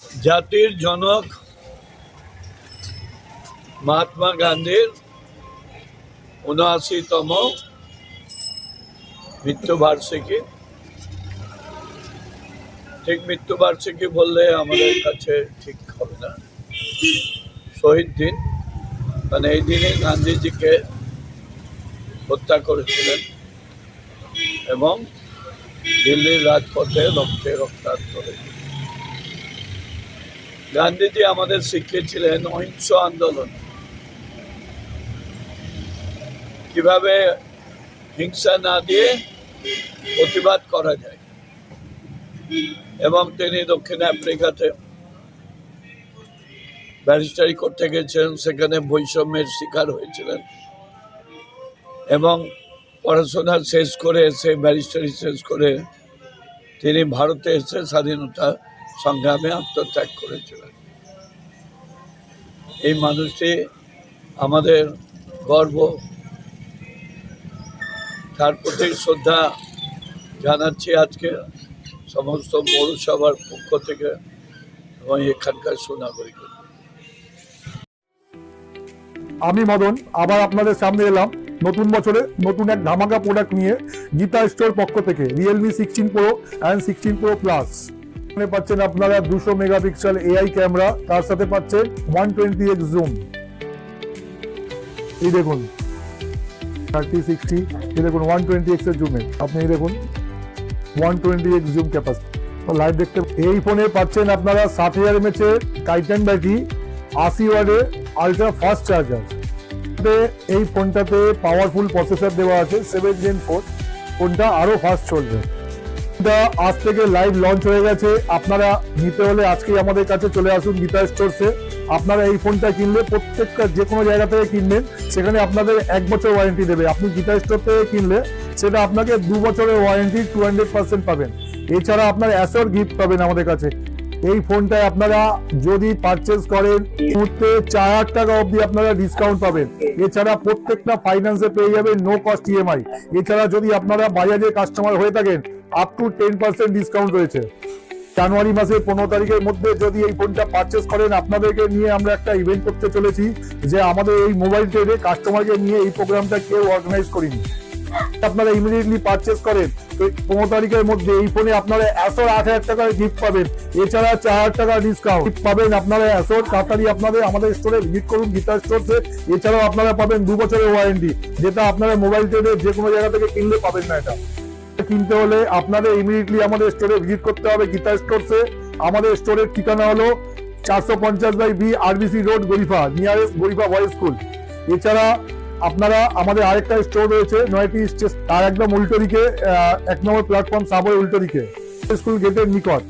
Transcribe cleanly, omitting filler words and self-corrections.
জাতির জনক মহাত্মা গান্ধীর ৭৯তম মৃত্যুবার্ষিকী। ঠিক মৃত্যুবার্ষিকী বললে আমাদের কাছে ঠিক হবে না, শহীদ দিন, মানে এই দিনে গান্ধীজিকে হত্যা করেছিলেন এবং দিল্লির রাজপথে রক্তে রক্তাক্ত হয়েছিল। গান্ধীজি আমাদের শিখিয়েছিলেন অহিংস আন্দোলন, কিভাবে হিংসা না দিয়ে প্রতিবাদ করা যায়। এবং তিনি দক্ষিণ আফ্রিকাতে ব্যারিস্টারি করতে গেছেন, সেখানে বৈষম্যের শিকার হয়েছিলেন এবং পড়াশোনা শেষ করে এসে, ব্যারিস্টারি শেষ করে তিনি ভারতে এসে স্বাধীনতা সংগ্রামে আত্মত্যাগ করেছিলেন। এই মানুষটি আমাদের গর্ব, তার প্রতি শ্রদ্ধা জানাচ্ছি আজকে সমস্ত পৌরসভার পক্ষ থেকে এবং এখানকার সুনাগরিক। আমি মদন আবার আপনাদের সামনে এলাম নতুন বছরে নতুন এক ধামাকা প্রোডাক্ট নিয়ে গীতা স্টোর পক্ষ থেকে। Realme 16 pro and 16 pro plus পাচ্ছেন আপনারা 200 মেগাপিক্সেল এআই ক্যামেরা, তার সাথে পাচ্ছেন 120x জুম। এই দেখুন 30-60, এই দেখুন 120x এর জুমে, আপনি এই দেখুন 120x জুম ক্যাপাসিটি লাইভ দেখতে। এই ফোনে পাচ্ছেন আপনারা 60,000 mAh এর টাইটান ব্যাটারি, 80 ওয়াটের আলট্রা ফাস্ট চার্জার। এই ফোনটাতে পাওয়ারফুল প্রসেসর দেওয়া আছে 7 Gen 4, ফোনটা আরো ফাস্ট চলবে। আজ থেকে লাইভ লঞ্চ হয়ে গেছে। আপনারা নিতে হলে আজকেই আমাদের কাছে চলে আসুন গীতা স্টোরসে। আপনারা এই ফোনটা কিনলে প্রত্যেকটা যে কোনো জায়গা থেকে কিনবেন, সেখানে আপনাদের 1 বছর ওয়ারেন্টি দেবে। আপনি গীতা স্টোর থেকে কিনলে সেটা আপনাকে 2 বছরের ওয়ারেন্টি 200% পাবেন। এছাড়া আপনার অ্যাসর গিফট পাবেন আমাদের কাছে। এই ফোনটায় আপনারা যদি পারচেজ করেন এই মুহূর্তে 4,000 টাকা অবধি আপনারা ডিসকাউন্ট পাবেন। এছাড়া প্রত্যেকটা ফাইন্যান্সে পেয়ে যাবেন নো কস্ট ইএমআই। এছাড়া যদি আপনারা বাজাজের কাস্টমার হয়ে থাকেন আপ টু 10% ডিসকাউন্ট রয়েছে। জানুয়ারি মাসের 15 তারিখের মধ্যে যদি এই ফোনটা পারচেজ করেন, আপনাদেরকে নিয়ে আমরা একটা ইভেন্ট করতে চলেছি, যে আমাদের এই মোবাইল ট্রেডে কাস্টমারকে নিয়ে এই প্রোগ্রামটা কেউ অর্গানাইজ করিনি। আপনারা ইমিডিয়েটলি পারচেজ করেন 15 তারিখের মধ্যে, এই ফোনে আপনারা অ্যাসর 8,000 টাকার গিফট পাবেন। এছাড়া 4,000 টাকা ডিসকাউন্ট পাবেন আপনারা অ্যাসর। তাড়াতাড়ি আপনাদের আমাদের স্টোরে ভিজিট করুন গীতা স্টোরসে। এছাড়াও আপনারা পাবেন 2 বছরের ওয়ারেন্টি, যেটা আপনারা মোবাইল ট্রেডে যে কোনো জায়গা থেকে কিনলে পাবেন না। এটা কিনতে হলে আপনাদের ইমিডিয়েটলি আমাদের স্টোরে ভিজিট করতে হবে গীতা স্টোরসে। আমাদের স্টোরের ঠিকানা হলো 450/B RBC road, Garifa, nearest Garifa boys school. এছাড়া আপনারা আমাদের আরেকটা স্টোর রয়েছে নয়াটি স্টেশন, তার একদম উল্টো দিকে 1 নম্বর প্ল্যাটফর্ম সাবওয়ে উল্টো দিকে, স্কুল গেটের নিকট।